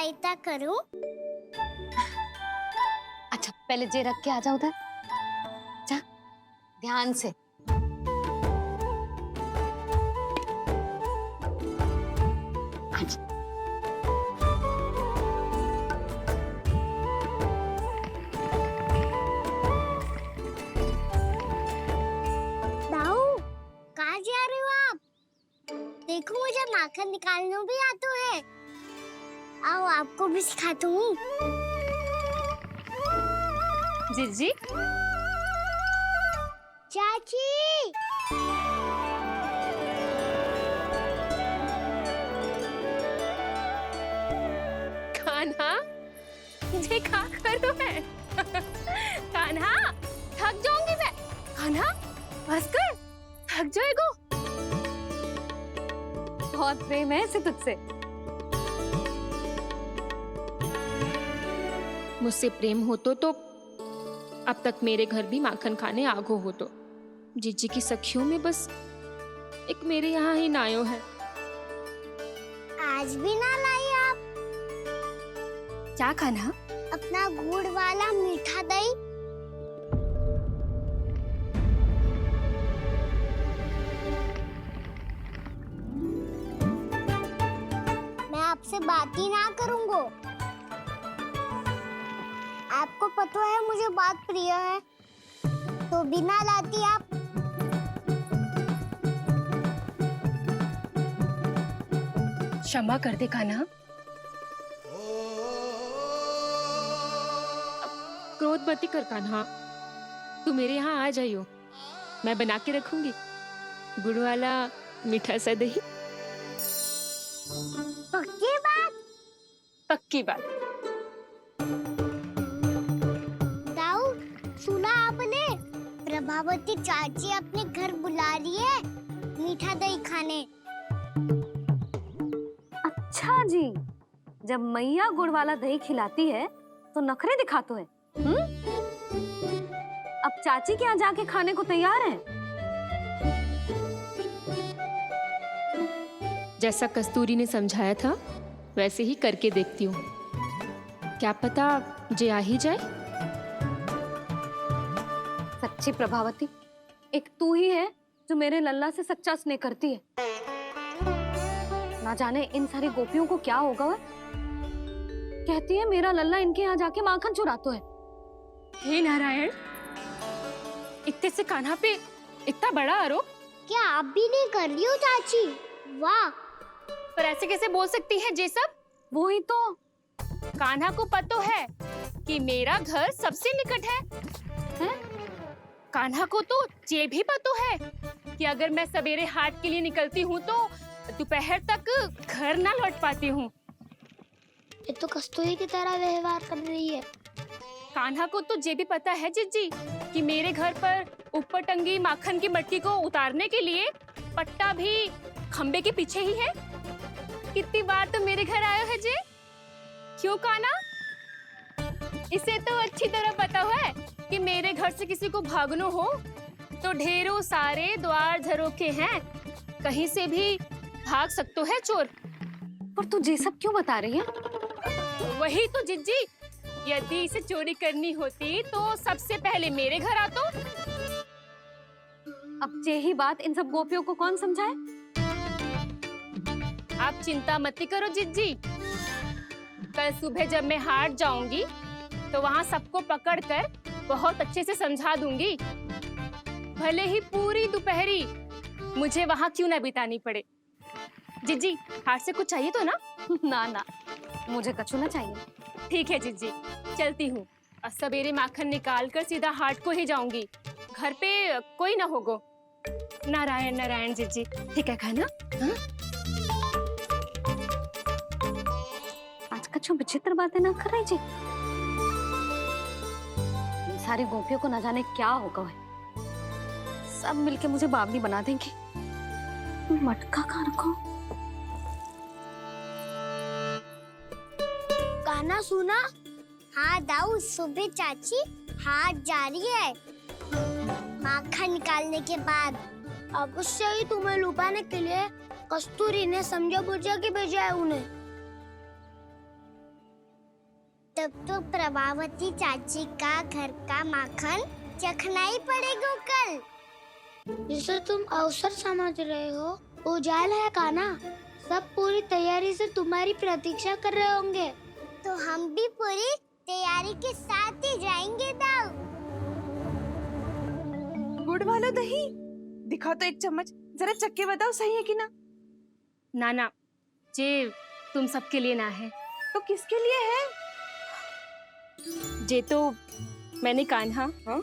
सहायता करूं? अच्छा पहले जे रख के आ जा उधर, जा ध्यान से। अच्छा दाऊ, कहाँ जा रहे हो आप? देखो मुझे माखन निकालना भी आता है। आओ आपको भी सिखाता हूँ। जीजी चाची, कान्हा ये क्या कर रहे है? कान्हा थक जाऊंगी मैं। कान्हा बस कर, थक जाएगो। बहुत प्रेम है इसे तुझसे। मुझसे प्रेम होतो तो अब तक मेरे घर भी माखन खाने आगो होतो। जीजी की सखियों में बस एक मेरे यहाँ ही नायो है। आज भी ना लाई आप क्या कान्हा? अपना गुड़ वाला मीठा दही? मैं आपसे बात ही ना करूंगा। आपको पता है मुझे बात प्रिय है, तो बिना लाती आप। क्षमा कर दे कान्हा। क्रोध मत कर कान्हा, तू मेरे यहाँ आ जाइयो, मैं बना के रखूंगी गुड़ वाला मीठा सा दही। पक्की बात? पक्की बात। दाऊ, सुना आपने? प्रभावती चाची अपने घर बुला रही है मीठा दही खाने। अच्छा जी, जब मैया गुड़ वाला दही खिलाती है तो नखरे दिखाते हैं। अब चाची के यहाँ जाके खाने को तैयार है। जैसा कस्तूरी ने समझाया था वैसे ही करके देखती हूँ, क्या पता जे आ ही जाए। सच्ची प्रभावती, एक तू ही है जो मेरे लल्ला से सच्चा स्नेह करती है। ना जाने इन सारी गोपियों को क्या होगा वह? कहती है मेरा लल्ला इनके यहाँ जाके माखन चुराता है। हे नारायण, इतने से कान्हा पे इतना बड़ा आरोप? क्या आप भी नहीं कर रही हो चाची? वाह! पर ऐसे कैसे बोल सकती है जे सब? वो ही तो। कान्हा को पता है कि मेरा घर सबसे निकट है, हैं? कान्हा को तो ये भी पता है कि अगर मैं सवेरे हाट के लिए निकलती हूँ तो दोपहर तक घर ना लौट पाती हूँ। ये तो कस्तूरी की तरह व्यवहार कर रही है। कान्हा को तो ये भी पता है जीजी कि मेरे घर पर ऊपर टंगी माखन की मटकी को उतारने के लिए पट्टा भी खंबे के पीछे ही है। कितनी बार तो मेरे घर आया है जे। क्यों कान्हा? इसे तो अच्छी तरह पता है कि मेरे घर से किसी को भागना हो तो ढेरों सारे द्वार झरोखे हैं, कहीं से भी भाग सकते है चोर। पर तू ये सब क्यों बता रही है? वही तो जिज्जी, यदि इसे चोरी करनी होती तो सबसे पहले मेरे घर आतो। अब यही बात इन सब गोपियों को कौन समझाए? आप चिंता मत करो जिज्जी, कल सुबह जब मैं हाट जाऊंगी तो वहाँ सबको पकड़कर बहुत अच्छे से समझा दूंगी, भले ही पूरी दोपहरी मुझे वहाँ क्यों ना बितानी पड़े। जिज्जी, हाट से कुछ चाहिए तो ना? ना ना, मुझे कछु ना चाहिए। ठीक है जिज्जी, चलती हूँ। सवेरे माखन निकाल कर सीधा हाट को ही जाऊंगी, घर पे कोई ना होगो। नारायण नारायण जिज्जी, ठीक है खाना? हाँ? आज कछु विचित्र बातें ना कर रही जी। इन सारी गोपियों को न जाने क्या होगा है। सब मिलके मुझे बावली बना देंगे। मटका कहाँ रखो? गाना सुना? हाँ दाऊ, सुबह चाची हाट जा रही है माखन निकालने के बाद। अवश्य ही तुम्हें लुभाने के लिए कस्तूरी ने समझा बुझा के भेजा है उन्हें। तब तो प्रभावती चाची का घर का माखन चखना ही पड़ेगा कल। जिसे तुम अवसर समझ रहे हो, उजाला है कान्हा। सब पूरी तैयारी से तुम्हारी प्रतीक्षा कर रहे होंगे। तो हम भी पूरी तैयारी के साथ ही जाएंगे दाऊ। गुड़ वाला दही दिखा तो एक चम्मच, जरा चख के बताओ सही है कि ना। ना जे तुम सबके लिए ना है। तो किसके लिए है? जे तो मैंने कान्हा हाँ?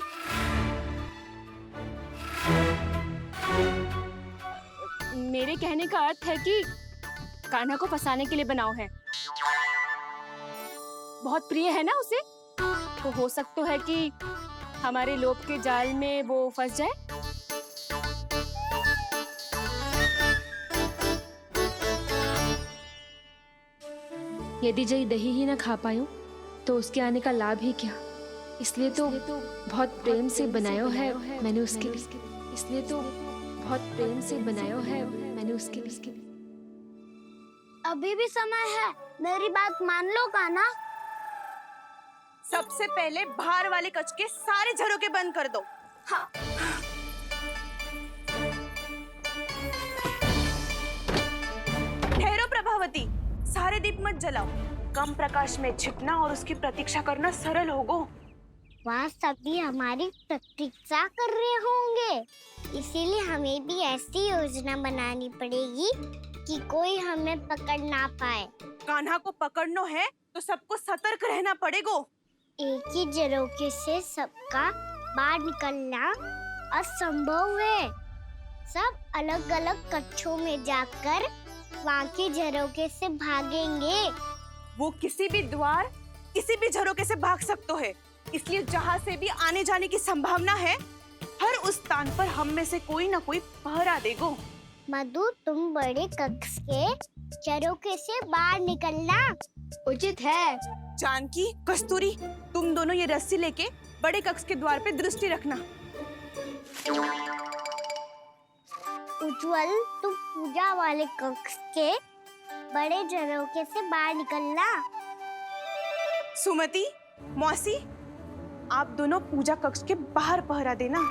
मेरे कहने का अर्थ है कि कान्हा को फंसाने के लिए बनाओ है। बहुत प्रिय है ना उसे, तो हो सकता है कि हमारे लोभ के जाल में वो फंस जाए। यदि जय दही ही न खा पायो तो उसके आने का लाभ ही क्या। इसलिए तो बहुत प्रेम से बनायो है मैंने उसके लिए। इसलिए तो बहुत प्रेम से बनायो है मैंने उसके लिए। अभी भी समय है, मेरी बात मान लो कान्हा। सबसे पहले बाहर वाले कच के सारे झरोके बंद कर दो। हाँ। ठहरो प्रभावती, सारे दीप मत जलाओ। कम प्रकाश में छिपना और उसकी प्रतीक्षा करना सरल होगो। वहाँ सभी हमारी प्रतीक्षा कर रहे होंगे, इसीलिए हमें भी ऐसी योजना बनानी पड़ेगी कि कोई हमें पकड़ ना पाए। कान्हा को पकड़ना है तो सबको सतर्क रहना पड़ेगा। एक ही झरोखे से सबका बाहर निकलना असंभव है। सब अलग अलग कक्षों में जाकर वहाँ के झरोखे से भागेंगे। वो किसी भी द्वार, किसी भी झरोके से भाग सकते है, इसलिए जहाँ से भी आने जाने की संभावना है, हर उस स्थान पर हम में से कोई ना कोई पहरा देगो। मधु, तुम बड़े कक्ष के झरोखे से बाहर निकलना उचित है। जानकी, कस्तूरी, तुम दोनों ये रस्सी लेके बड़े कक्ष के द्वार पे दृष्टि रखना। उज्जवल, तुम पूजा वाले कक्ष के बड़े झरोखे से बाहर निकलना। सुमति, मौसी, आप दोनों पूजा कक्ष के बाहर पहरा देना।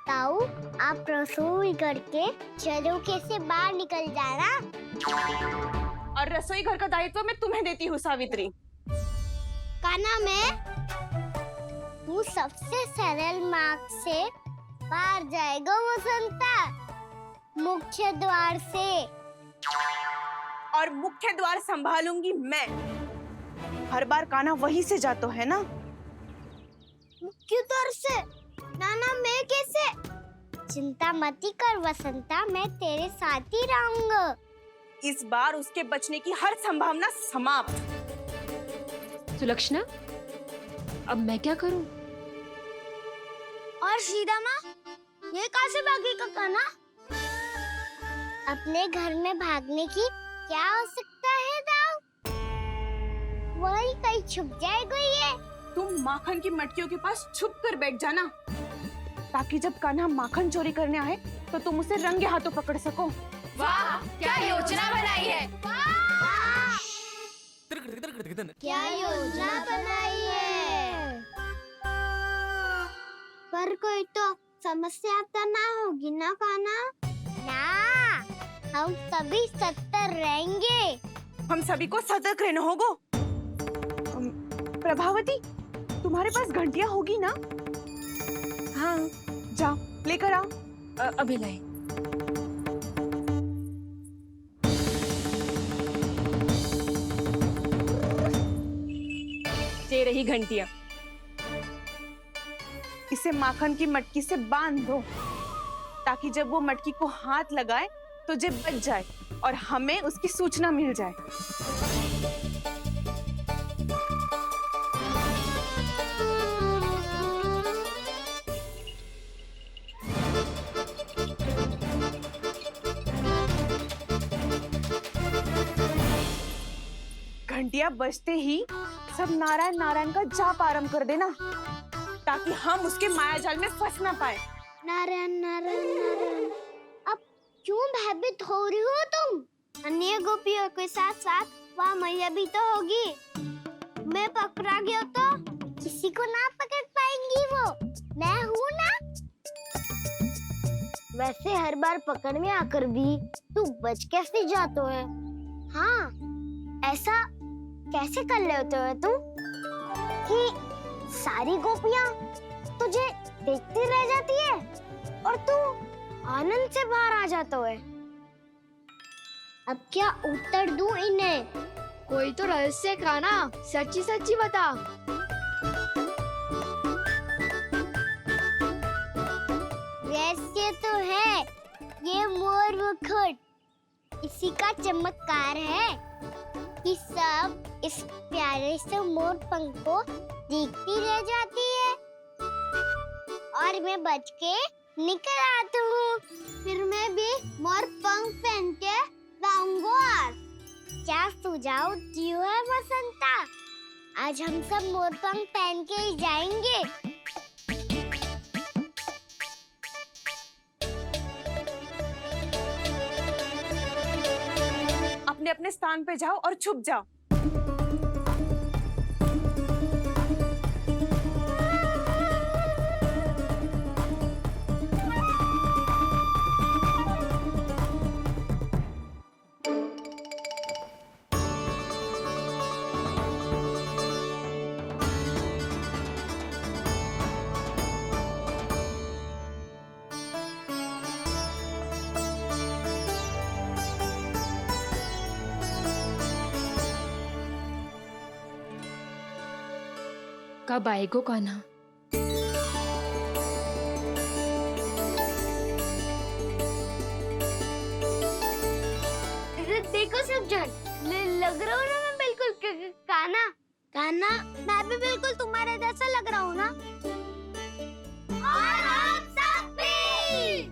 ताऊ, आप रसोई करके झरोखे से बाहर निकल जाना। और रसोई घर का दायित्व मैं तुम्हें देती हूँ सावित्री। कान्हा, मैं तू सबसे सरल मार्ग से बाहर जाएगा वसंता, मुख्य द्वार से। और मुख्य द्वार संभालूंगी मैं। हर बार कान्हा वहीं से जातो है ना। मुख्य द्वार से? नाना, मैं कैसे? चिंता मत कर वसंता, मैं तेरे साथ ही रहूंगा। इस बार उसके बचने की हर संभावना समाप्त। सुलक्षणा, अब मैं क्या करूं? और सीधा माँ, ये कहाँ से भागेगा कान्हा? अपने घर में भागने की क्या हो सकता है दाऊ? वही कहीं छुप जाएगा ये। तुम माखन की मटकियों के पास छुप कर बैठ जाना, ताकि जब कान्हा माखन चोरी करने आए तो तुम उसे रंगे हाथों पकड़ सको। वाह, क्या योजना बनाई है। क्या योजना बनाई है? पर कोई तो समस्या तो ना होगी ना कान्हा? ना, हम सभी सतर्क रहेंगे। हम सभी को सतर्क रहना होगा। प्रभावती, तुम्हारे पास घंटियां होगी ना? हाँ, जाओ लेकर आओ। अभी लाई। ये रही घंटियां। इसे माखन की मटकी से बांध दो, ताकि जब वो मटकी को हाथ लगाए तो जे बच जाए और हमें उसकी सूचना मिल जाए। घंटियां बजते ही सब नारायण नारायण का जाप आरंभ कर देना, ताकि हम उसके मायाजाल में फंस ना पाए। नारायण नारायण नारायण। अब क्यों भयभीत हो रही हो तुम? अन्य गोपियों के साथ साथ वहाँ मैया भी तो होगी। मैं पकड़ा गया तो किसी को ना पकड़ पाएंगी वो, मैं हूँ ना। वैसे हर बार पकड़ में आकर भी तू बच कैसे जाता है? हाँ, ऐसा कैसे कर लेते हो तुम कि सारी गोपियां तुझे देखती रह जाती है और तू आनंद से बाहर आ जाता है? अब क्या उत्तर दूं इन्हें? कोई तो रहस्य का ना, सच्ची सच्ची बता। रहस्य तो है, ये मोर मुकुट इसी का चमत्कार है कि सब इस प्यारे से मोर पंख को देखती रह जाती है और मैं बच के निकल आता हूँ। फिर मैं भी मोर पंख पहन के गाऊंगा। क्या सुझाव दियो है बसंता? आज हम सब मोर पंख पहन के ही जाएंगे। अपने अपने स्थान पे जाओ और छुप जाओ। कब आएगो कान्हा? देखो सब जन, लग रहा हूँ ना मैं बिल्कुल कान्हा। कान्हा, मैं भी बिल्कुल तुम्हारे जैसा लग रहा हूँ ना? और हम सब भी।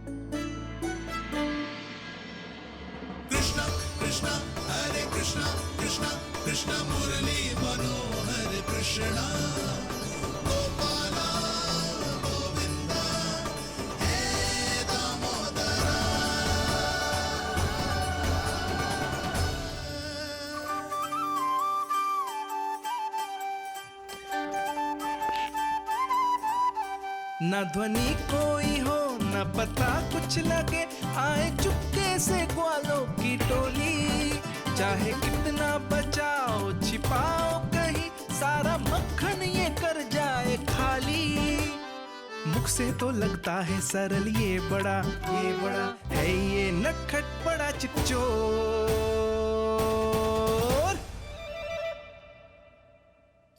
कृष्णा कृष्णा हरे कृष्णा कृष्णा कृष्णा मुरली मनोहर कृष्णा गोपाला गोविंदा हे दामोदरा। न ध्वनि कोई हो न पता कुछ लगे, आए चुपके से ग्वालों की टोली। चाहे कितना बचाओ छिपाओ कहीं, सारा मक्खन ये कर जाए खाली। मुख से तो लगता है सरल, ये बड़ा है ये नटखट बड़ा चिकचोर।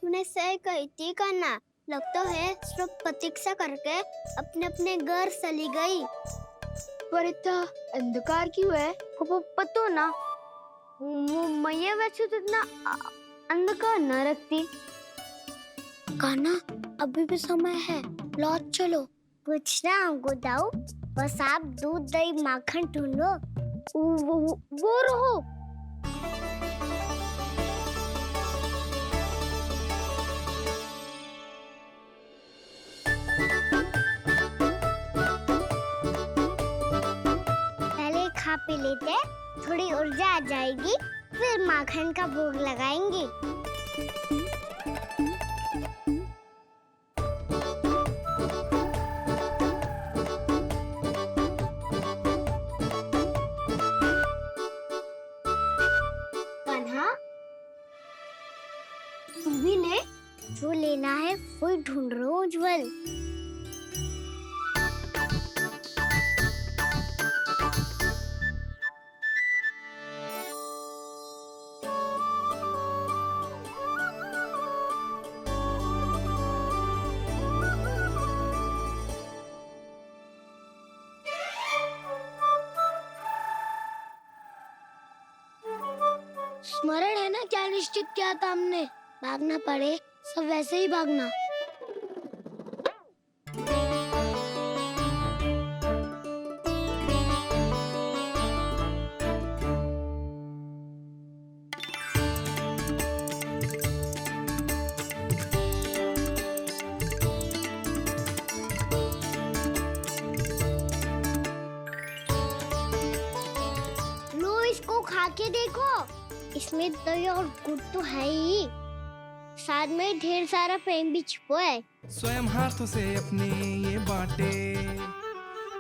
तूने सही कही थी कान्हा, लगता है सिर्फ प्रतीक्षा करके अपने अपने घर चली गई। पर इतना अंधकार क्यों है? पतो ना, मैं वैसे तो इतना अंधकार न रखती। कान्हा, अभी भी समय है, लौट चलो। कुछ ना हमको दाऊ, बस आप दूध दही माखन ढूंढो। वो रहो। पहले खा पी लेते, थोड़ी ऊर्जा आ जाएगी, फिर माखन का भोग लगाएंगे। कान्हा, तू भी ले, जो लेना है वही ढूंढ रहा हूँ उज्जवल। स्मरण है ना क्या निश्चित किया था हमने? भागना पड़े सब वैसे ही भागना। लो, इसको खा के देखो, इसमें दही और गुड़ तो है ही। प्रसाद में ढेर सारा प्रेम भी छुपा है। स्वयं हाथों से अपने ये बांटे,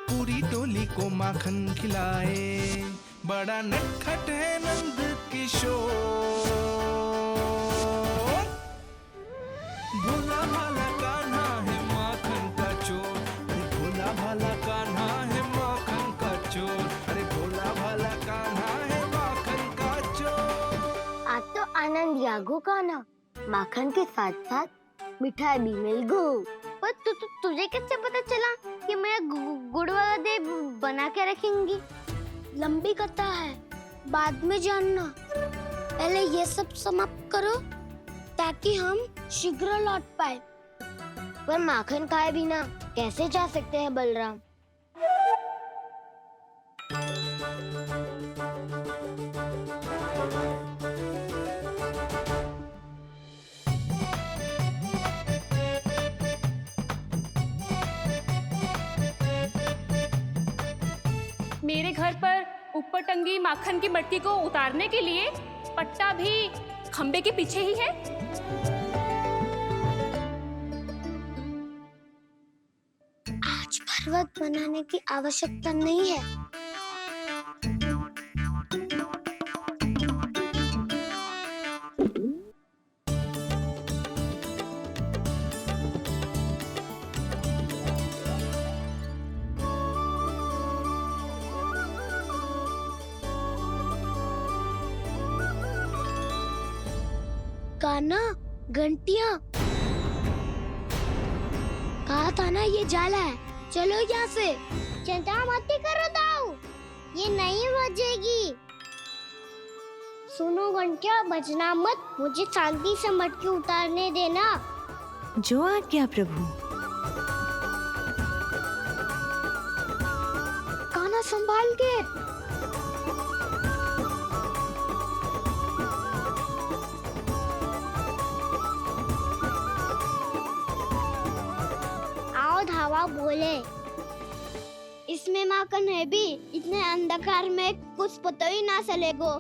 पूरी टोली को माखन खिलाए, बड़ा नटखट है नंद किशोर। भोला भाला कान्हा है माखन का चोर, अरे भोला भाला कान्हा है माखन का चोर, अरे भोला भाला कान्हा है माखन का चोर। आज तो आनंद यागो का ना, माखन के साथ साथ मिठाई भी मिल गो। पर तुझे कैसे पता चला कि मैं गुड़ वाला देव बना के रखेंगी? लंबी कथा है, बाद में जानना। पहले ये सब समाप्त करो ताकि हम शीघ्र लौट पाए। पर माखन खाए बिना कैसे जा सकते हैं बलराम? मेरे घर पर ऊपर टंगी माखन की मटकी को उतारने के लिए पट्टा भी खंबे के पीछे ही है। आज पर्वत बनाने की आवश्यकता नहीं है। कान्हा, घंटियां, कहा था ना ये जाला है। चलो यहाँ से। चिंता मत करो दाऊ, ये नहीं बजेगी। सुनो घंटिया, बजना मत, मुझे शांति से मटकी उतारने देना। जो आज्ञा प्रभु। कान्हा संभाल के। धावा बोले, इसमें माखन है भी, इतने अंधकार में कुछ पता ही ना चलेगो।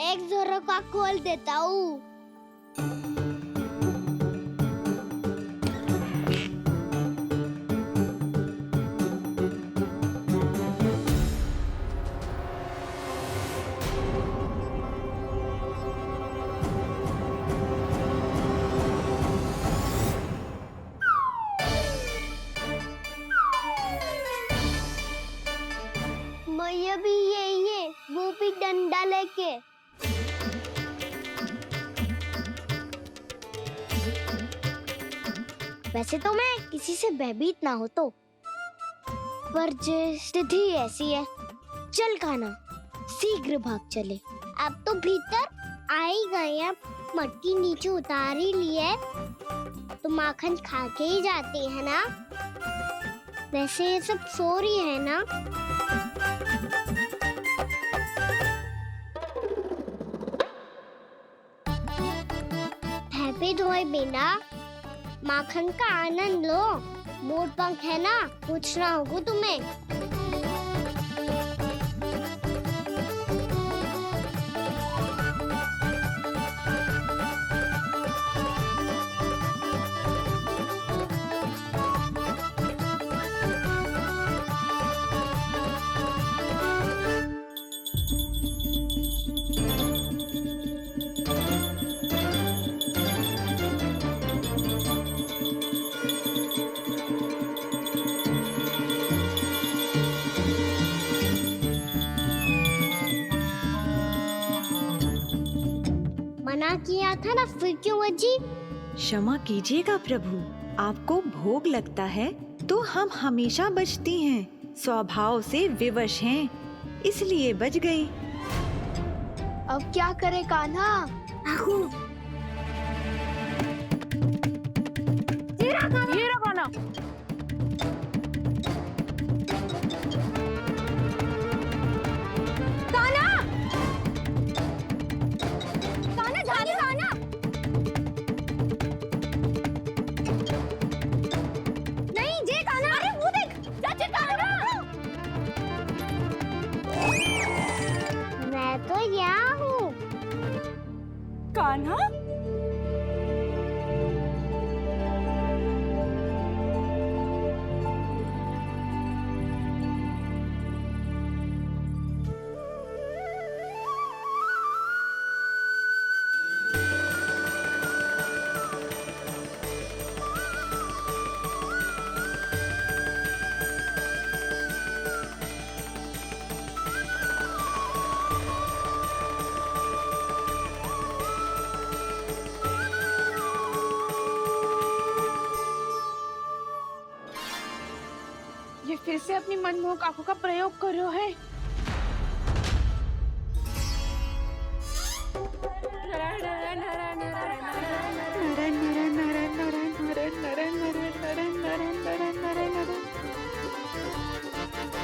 एक जोरों का खोल देता हूँ। मैया भी यही है, वो भी डंडा लेके। वैसे तो मैं किसी से भयभीत ना हो तो, पर स्थिति ऐसी है। चल कान्हा, शीघ्र भाग चले। अब तो भीतर आ ही गए हैं, मटकी नीचे उतार ही लिए, तो माखन खा के ही जाते हैं ना। वैसे ये सब सो रही है ना। पे धोए बिना माखन का आनंद लो। मोट पंख है ना, पूछना होगा तुम्हें। मना किया था ना, फिर क्यों बजी? क्षमा कीजिएगा प्रभु, आपको भोग लगता है तो हम हमेशा बजती हैं। स्वभाव से विवश हैं, इसलिए बज गई। अब क्या करे कान्हा? ये रखो ना। मैं तो यहाँ हूँ। कान्हा, कैसे अपनी मनमोहक आंखों का प्रयोग कर रहे हैं?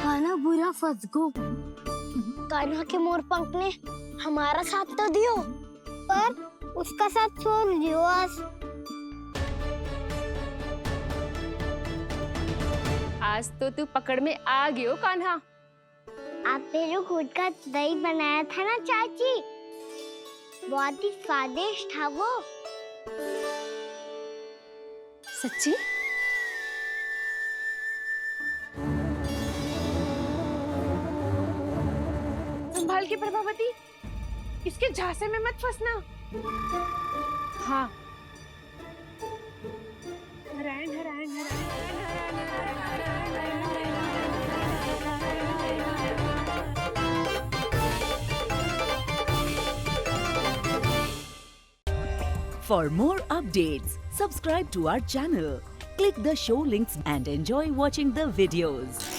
कान्हा बुरा फंस गो। कान्हा के मोर पंख ने हमारा साथ तो दियो, पर उसका साथ छोड़ दियो आज। आज तो तू पकड़ में आ गई हो कान्हा। आपने जो खुद का दही बनाया था ना चाची, बहुत ही स्वादिष्ट था वो। सच्ची? संभाल के प्रभावती, इसके झांसे में मत फंसना। हाँ। For more updates, subscribe to our channel, click the show links and enjoy watching the videos.